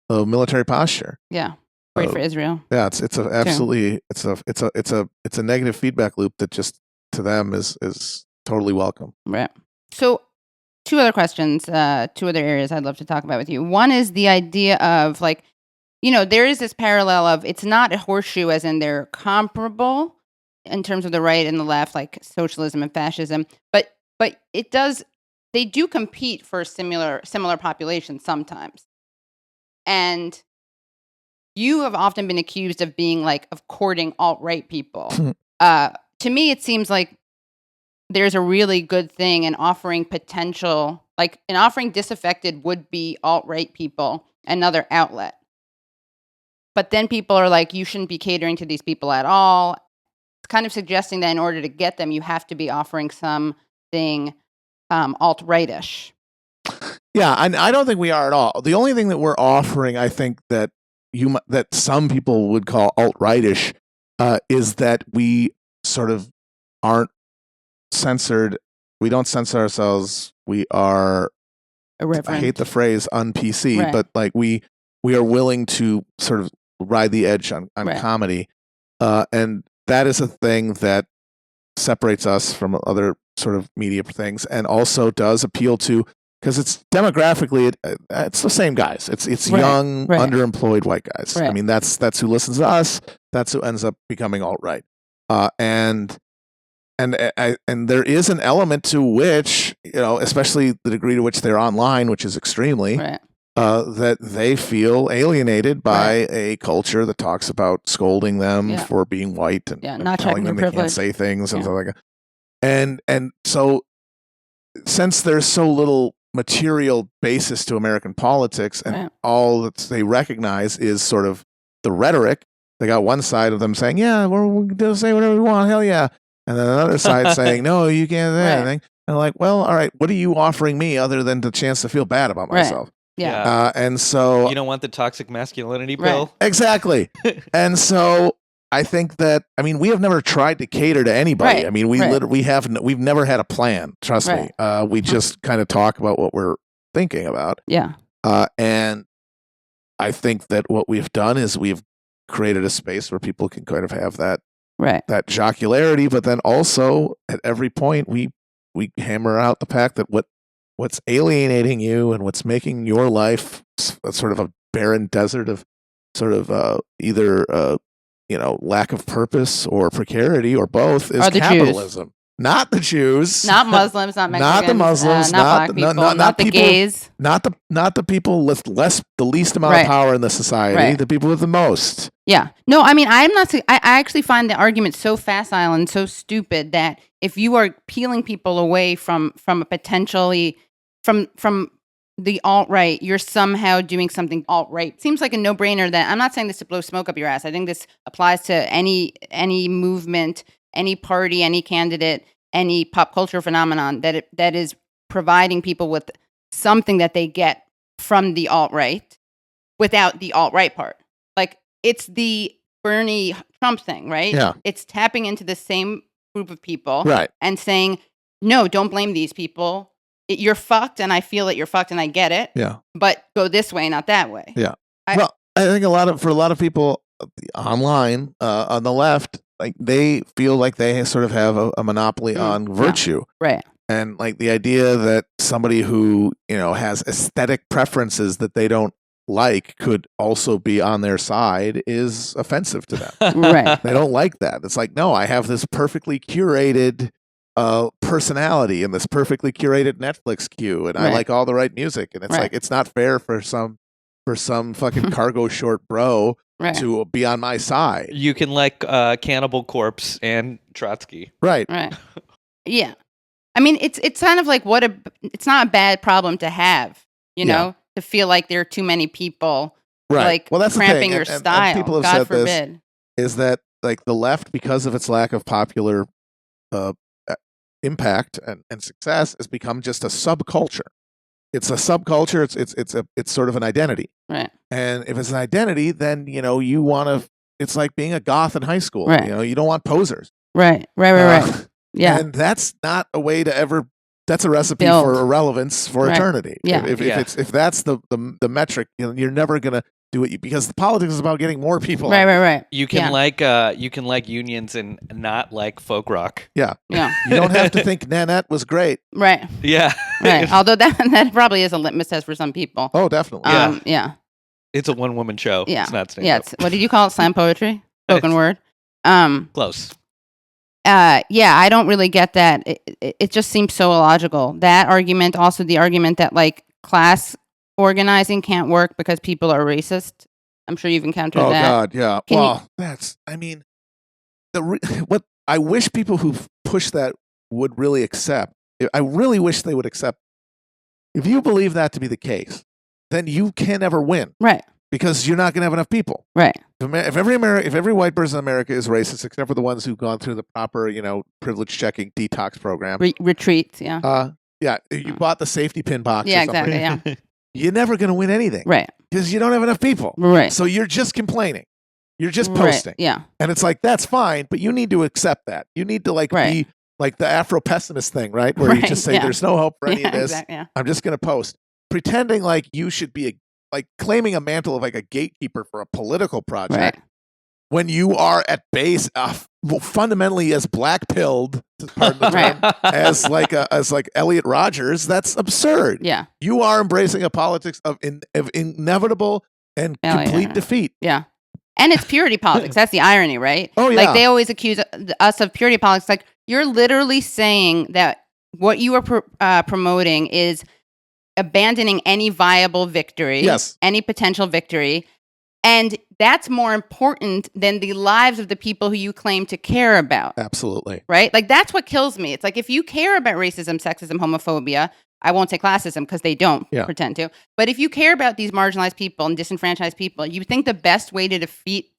a military posture. Yeah. Great for Israel. Yeah, it's a negative feedback loop that just to them is totally welcome. Right. So, two other questions, two other areas I'd love to talk about with you. One is the idea of there is this parallel of it's not a horseshoe as in they're comparable in terms of the right and the left, like socialism and fascism, but they do compete for similar populations sometimes. And you have often been accused of being of courting alt-right people. To me, it seems like there's a really good thing in offering potential, in offering disaffected would-be alt-right people another outlet. But then people are like, you shouldn't be catering to these people at all. It's kind of suggesting that in order to get them, you have to be offering something alt-right-ish. Yeah, I don't think we are at all. The only thing that we're offering, I think, that some people would call alt-right-ish, is that we sort of aren't censored. We don't censor ourselves. We are, irreverent. I hate the phrase un-PC, but we are willing to sort of ride the edge on comedy. And that is a thing that separates us from other sort of media things, and also does appeal to, because it's demographically, it's the same guys. It's young, underemployed white guys. I mean, that's who listens to us. That's who ends up becoming alt-right. And there is an element to which, especially the degree to which they're online, which is extremely, that they feel alienated by a culture that talks about scolding them for being white and not telling them they can't say things and stuff like that. And so, since there's so little material basis to American politics, and all that they recognize is sort of the rhetoric, they got one side of them saying, yeah, we're going to say whatever we want, hell yeah. And then another side saying, no, you can't say anything. And I'm like, well, all right, what are you offering me other than the chance to feel bad about myself? Yeah. And so... You don't want the toxic masculinity pill? Exactly. And so I think that we have never tried to cater to anybody. Right, I mean, we've never had a plan. Trust me. We just kind of talk about what we're thinking about. Yeah. And I think that what we've done is we've created a space where people can kind of have that jocularity, but then also at every point we hammer out the fact that what's alienating you and what's making your life sort of a barren desert of sort of either lack of purpose or precarity or both is capitalism. Not the Jews, not Muslims, not Mexicans, not the Muslims, not black people, not the people, gays, not the people with the least amount of power in the society, the people with the most. Yeah. No, I mean, I'm not. I actually find the argument so facile and so stupid that if you are peeling people away from a potentially from the alt-right, you're somehow doing something alt-right. Seems like a no-brainer. That I'm not saying this to blow smoke up your ass. I think this applies to any movement, any party, any candidate, any pop culture phenomenon that is providing people with something that they get from the alt-right without the alt-right part. Like, it's the Bernie Trump thing, right? Yeah. It's tapping into the same group of people, right, and saying, no, don't blame these people. You're fucked, and I feel that you're fucked, and I get it. Yeah. But go this way, not that way. Yeah. I think for a lot of people online on the left, like they feel like they sort of have a monopoly on virtue. Yeah. Right. And like the idea that somebody who, has aesthetic preferences that they don't like could also be on their side is offensive to them. Right. They don't like that. It's like, no, I have this perfectly curated personality and this perfectly curated Netflix queue, and I like all the right music, and it's like it's not fair for some fucking cargo short bro to be on my side. You can like Cannibal Corpse and Trotsky. Right. Yeah. I mean, it's kind of like it's not a bad problem to have, to feel like there are too many people like that's cramping your style. And people have God said forbid. This is that like the left, because of its lack of popular impact and success, has become just a subculture. It's a subculture. It's sort of an identity. Right. And if it's an identity, then you want to. It's like being a goth in high school. Right. You don't want posers. Right. Yeah. And that's not a way to ever. That's a recipe for irrelevance for eternity. Yeah. If that's the metric, you're never gonna do it because the politics is about getting more people. Right. You can you can like unions and not like folk rock. Yeah. Yeah. You don't have to think Nanette was great. Right. Yeah. Right. Although that probably is a litmus test for some people. Oh, definitely. Yeah. It's a one-woman show. Yeah. It's not stand-up. Yeah. What did you call it? Slam poetry? Spoken word? Close. I don't really get that. It just seems so illogical. That argument, also the argument that like class organizing can't work because people are racist. I'm sure you've encountered that. Oh God, yeah. That's. I mean, what I wish people who push that would really accept. I really wish they would accept. If you believe that to be the case, then you can never win. Right. Because you're not going to have enough people. Right. If every white person in America is racist, except for the ones who've gone through the proper, privilege checking detox program. Retreats, yeah. You bought the safety pin box. Yeah, or something. exactly, yeah. You're never going to win anything. Right. Because you don't have enough people. Right. So you're just complaining. You're just posting. Right. Yeah. And it's like, that's fine, but you need to accept that. You need to be like the Afro pessimist thing, right? Where you just say, there's no hope for any of this. Exactly, yeah. I'm just going to post. Pretending like you should be claiming a mantle of like a gatekeeper for a political project when you are at base fundamentally as black-pilled, pardon the term, as like Elliot Rodgers. That's absurd. Yeah. You are embracing a politics of inevitable and complete defeat. Yeah. And it's purity politics. That's the irony, right? Oh, yeah. Like they always accuse us of purity politics. Like you're literally saying that what you are promoting is abandoning any viable victory, any potential victory. And that's more important than the lives of the people who you claim to care about. Absolutely. Right? Like that's what kills me. It's like if you care about racism, sexism, homophobia, I won't say classism because they don't pretend to. But if you care about these marginalized people and disenfranchised people, you think the best way to defeat,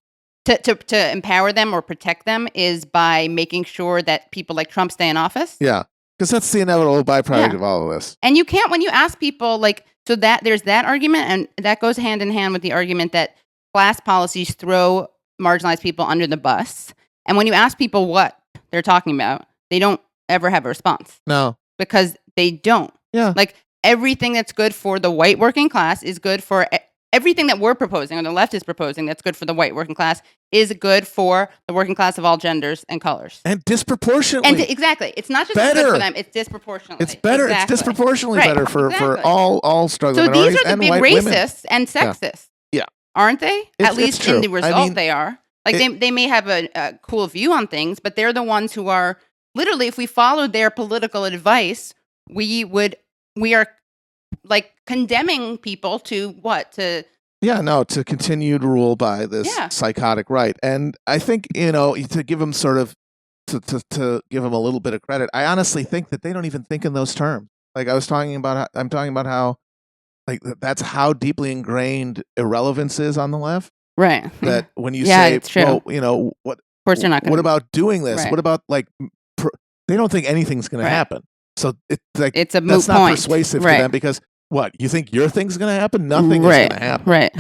to empower them or protect them is by making sure that people like Trump stay in office? Yeah. Because that's the inevitable byproduct of all of this. And you can't, when you ask people, so that there's that argument, and that goes hand in hand with the argument that class policies throw marginalized people under the bus. And when you ask people what they're talking about, they don't ever have a response No. because they don't. Yeah. Like everything that's good for the white working class is good for everything that we're proposing or the left is proposing that's good for the white working class is good for the working class of all genders and colors. And disproportionately. And exactly. It's not just better. good for them, it's disproportionately. It's better. Exactly. It's disproportionately Right, better for exactly. all struggling So minorities these are the and big white racists women. and sexist. Yeah. Aren't they? At least true. in the result I mean, they are. Like they may have a cool view on things, but they're the ones who are literally, if we followed their political advice, we are like condemning people to what? To to continued rule by this psychotic right. And I think, to give them sort of to give them a little bit of credit, I honestly think that they don't even think in those terms. Like I'm talking about how like that's how deeply ingrained irrelevance is on the left. Right. That when you Yeah, say, it's true. well, what? Of course, they're not going. What about doing this? Right. What about like? They don't think anything's going to happen. So it's a moot that's not point. persuasive Right. to them because what? You think your thing's going to happen? Nothing is going to happen. Right.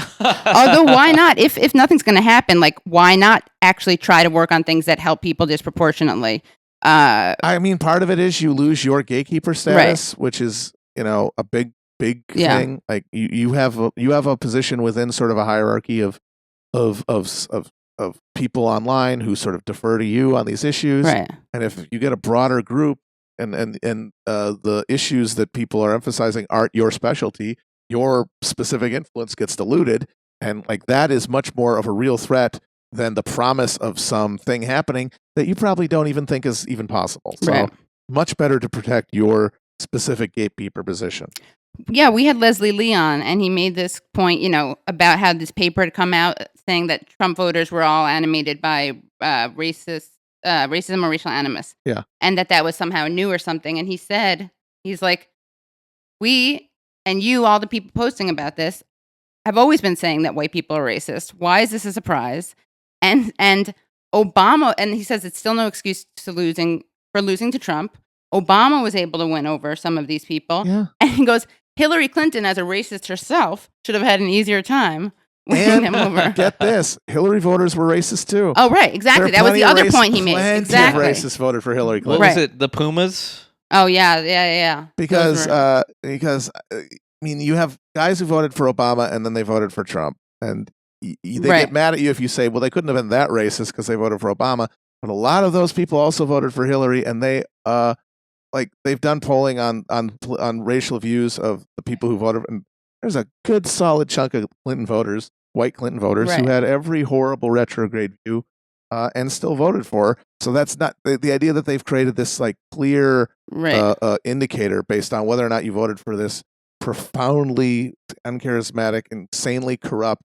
Although, why not? If nothing's going to happen, like why not actually try to work on things that help people disproportionately? I mean, part of it is you lose your gatekeeper status, which is a big thing. Like you have a position within sort of a hierarchy of people online who sort of defer to you on these issues. Right. And if you get a broader group and the issues that people are emphasizing aren't your specialty, your specific influence gets diluted, and like that is much more of a real threat than the promise of something happening that you probably don't even think is even possible. So much better to protect your specific gatekeeper position. Yeah, we had Leslie Lee on, and he made this point, about how this paper had come out saying that Trump voters were all animated by racism or racial animus. Yeah. And that was somehow new or something. And he said, he's like, we and you, all the people posting about this, have always been saying that white people are racist. Why is this a surprise? And Obama, and he says it's still no excuse for losing to Trump. Obama was able to win over some of these people. Yeah. And he goes, Hillary Clinton, as a racist herself, should have had an easier time winning them over. Get this, Hillary voters were racist too. Oh, right, exactly. That was the other point he made. Exactly. Plenty of racists voted for Hillary Clinton. What was it? The Pumas? Oh, yeah. Because I mean, you have guys who voted for Obama and then they voted for Trump, and they get mad at you if you say, well, they couldn't have been that racist because they voted for Obama. But a lot of those people also voted for Hillary, and they they've done polling on racial views of the people who voted, and there's a good solid chunk of Clinton voters, white Clinton voters, who had every horrible retrograde view and still voted for her. So that's not the idea that they've created this like clear indicator based on whether or not you voted for this profoundly uncharismatic, insanely corrupt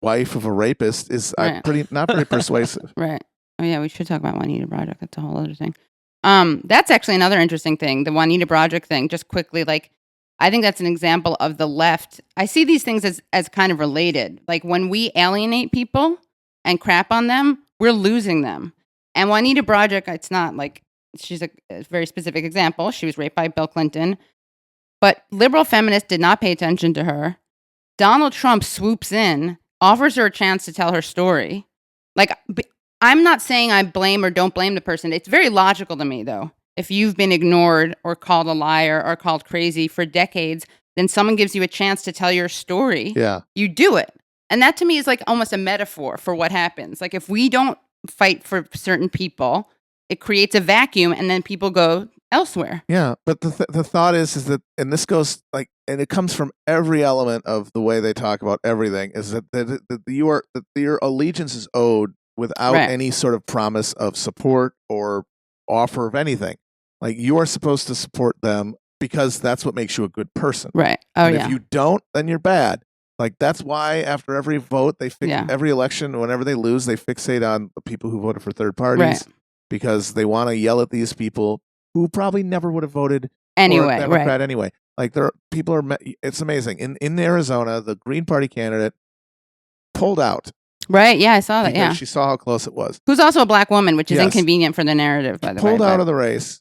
wife of a rapist is not very persuasive. Right. Oh yeah, we should talk about Juanita Broaddrick. That's a whole other thing. That's actually another interesting thing, the Juanita Broaddrick thing. Just quickly, like, I think that's an example of the left. I see these things as kind of related. Like when we alienate people and crap on them, we're losing them. And Juanita Broaddrick, it's not like she's a very specific example. She was raped by Bill Clinton, but liberal feminists did not pay attention to her. Donald Trump swoops in, offers her a chance to tell her story. Like, I'm not saying I blame or don't blame the person. It's very logical to me, though. If you've been ignored or called a liar or called crazy for decades, then someone gives you a chance to tell your story. Yeah. You do it. And that to me is like almost a metaphor for what happens. Like if we don't fight for certain people, it creates a vacuum and then people go elsewhere. Yeah. But the thought is that, and this goes like, and it comes from every element of the way they talk about everything, is that your allegiance is owed without any sort of promise of support or offer of anything. Like you are supposed to support them because that's what makes you a good person. Right. Oh, and if you don't, then you're bad. Like that's why after every vote, every election, whenever they lose, they fixate on the people who voted for third parties because they want to yell at these people who probably never would have voted for a Democrat anyway. Like it's amazing. In Arizona, the Green Party candidate pulled out. Right, yeah, I saw that, yeah. She saw how close it was. Who's also a black woman, which is inconvenient for the narrative, by the way. Pulled out of the race,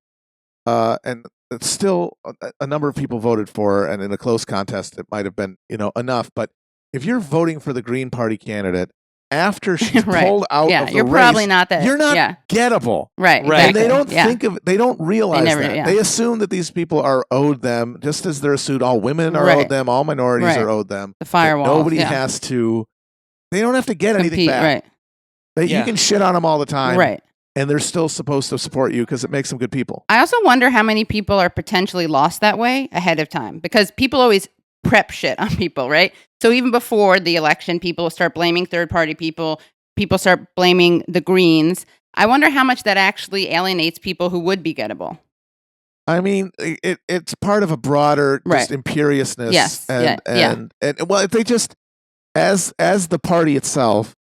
and it's still a number of people voted for her, and in a close contest, it might have been enough. But if you're voting for the Green Party candidate, after she's Right. pulled out Yeah, of the you're race, probably not that. you're not Yeah. gettable. Right. Right. And they exactly. don't they don't realize never that. do, yeah. They assume that these people are owed them, just as they're assumed all women are Right. owed them, all minorities Right. are owed them. The That firewall. nobody has to. They don't have to get anything compete. back. Right. You can shit on them all the time, Right. and they're still supposed to support you because it makes them good people. I also wonder how many people are potentially lost that way ahead of time, because people always prep shit on people, right? So even before the election, people start blaming third-party people. People start blaming the Greens. I wonder how much that actually alienates people who would be gettable. I mean, it's part of a broader just Right. imperiousness. Yes. And well, if they just as the party itself.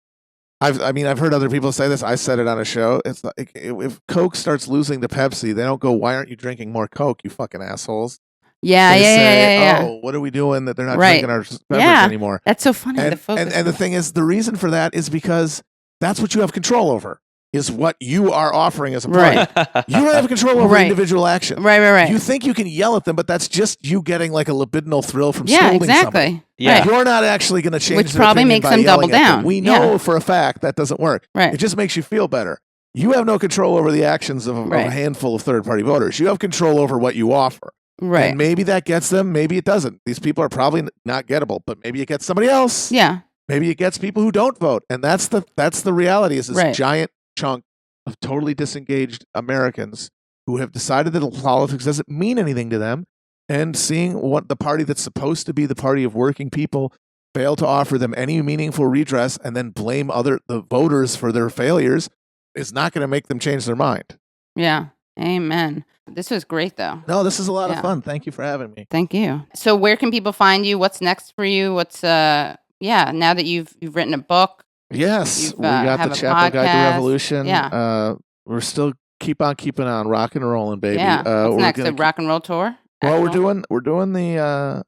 I've heard other people say this. I said it on a show. It's like if Coke starts losing to Pepsi, they don't go, "Why aren't you drinking more Coke, you fucking assholes?" Yeah, They say, yeah. "Oh, what are we doing that they're not Right. drinking our beverage anymore?" That's so funny. And, the focus. and the thing is, the reason for that is because that's what you have control over, is what you are offering as a party. Right. You don't have control over Right. individual action. Right. You think you can yell at them, but that's just you getting like a libidinal thrill from Yeah, scolding exactly. somebody. Yeah. Right. You're not actually going to change Which their probably opinion makes by them yelling double at them. down. We know Yeah. for a fact that doesn't work. Right. It just makes you feel better. You have no control over the actions of Right. a handful of third-party voters. You have control over what you offer. Right. And maybe that gets them, maybe it doesn't. These people are probably not gettable, but maybe it gets somebody else. Yeah. Maybe it gets people who don't vote. And that's the reality, is this Right. giant chunk of totally disengaged Americans who have decided that politics doesn't mean anything to them, and seeing what the party that's supposed to be the party of working people fail to offer them any meaningful redress, and then blame the voters for their failures, is not going to make them change their mind. Yeah. Amen. This was great, though. No, this is a lot Yeah. of fun. Thank you for having me. Thank you. So where can people find you? What's next for you? What's now that you've written a book? Yes, You've, we got have the a Chapel Guide to podcast. Revolution. Yeah. We're still keep on keeping on, rocking and rolling, baby. Yeah. What's we're next? gonna A rock and roll tour? Well, Actual? we're doing the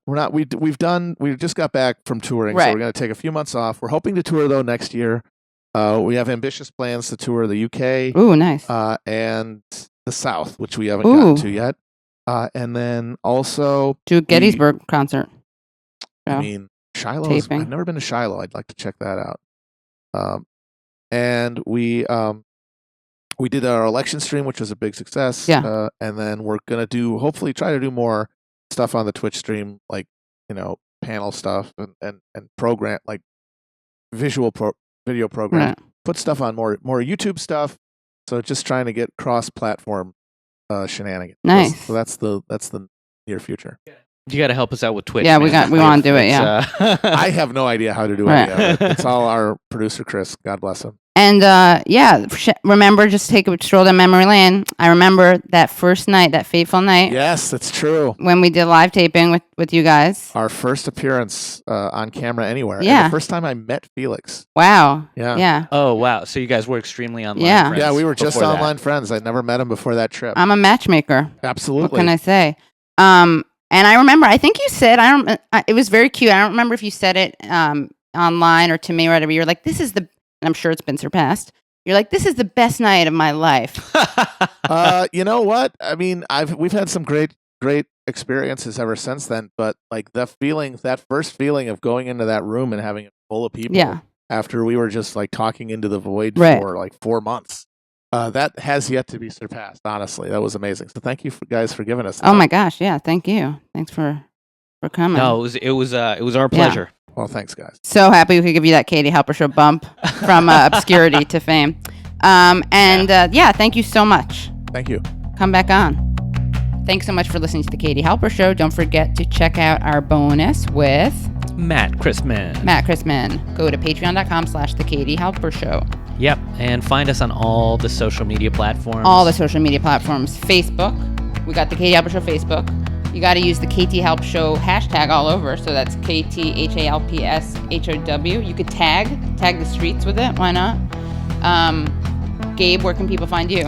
we just got back from touring, so Right. we're going to take a few months off. We're hoping to tour though next year. We have ambitious plans to tour the UK Ooh, nice. and the South, which we haven't Ooh. gotten to yet. And then also, Do a Gettysburg concert. I show. mean, Shiloh. Taping. I've never been to Shiloh. I'd like to check that out. And we did our election stream, which was a big success. Yeah. And then we're gonna hopefully try to do more stuff on the Twitch stream, like panel stuff and program, like video programs. Right. Put stuff on more YouTube stuff. So just trying to get cross-platform shenanigans. Nice. So that's the near future. You got to help us out with Twitch. Yeah, we man. want to do it. It's, Yeah. I have no idea how to do Right. any of it. It's all our producer Chris. God bless him. And remember, just take a stroll down memory lane. I remember that first night, that fateful night, Yes, that's true. when we did live taping with you guys. Our first appearance on camera anywhere. Yeah. And the first time I met Felix. Wow. Yeah. Yeah. Oh wow! So you guys were extremely online. Yeah. friends Yeah, we were just before that. online friends. I'd never met him before that trip. I'm a matchmaker. Absolutely. What can I say? And I remember, I think you said, it was very cute. I don't remember if you said it online or to me or whatever. You're like, this is and I'm sure it's been surpassed. You're like, this is the best night of my life. You know what? I mean, we've had some great experiences ever since then, but like that first feeling of going into that room and having it full of people Yeah. after we were just like talking into the void Right. for like 4 months. That has yet to be surpassed, honestly. That was amazing. So thank you guys for giving us that. Oh my gosh. Yeah. Thank you. Thanks for coming. No, it was our pleasure. Well, thanks, guys. So happy we could give you that Katie Halper Show bump from obscurity to fame. Thank you so much. Thank you. Come back on. Thanks so much for listening to the Katie Halper Show. Don't forget to check out our bonus with Matt Christman. Matt Christman. Go to patreon.com/the Katie Halper Show. Yep, and find us on all the social media platforms. All the social media platforms. Facebook. We got the Katie Halper Show Facebook. You got to use the KT Help Show hashtag all over. So that's KTHALPSHOW. You could tag the streets with it. Why not? Gabe, where can people find you?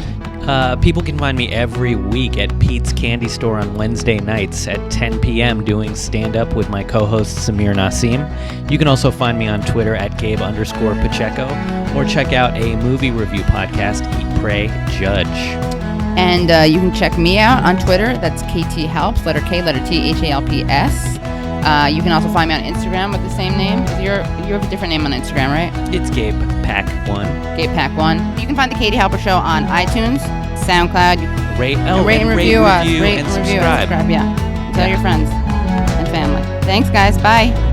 People can find me every week at Pete's Candy Store on Wednesday nights at 10 p.m. doing stand-up with my co-host Samir Nassim. You can also find me on Twitter at Gabe_Pacheco, or check out a movie review podcast, Eat, Pray, Judge. And you can check me out on Twitter. That's KT Helps, letter K, letter T, HALPS. You can also find me on Instagram with the same name. You have a different name on Instagram, right? It's Gabe Pack One. Gabe Pack One. You can find the Katie Halper Show on iTunes, SoundCloud. Rate and review us. Rate and and review subscribe. and subscribe. Yeah. Tell your friends and family. Thanks, guys. Bye.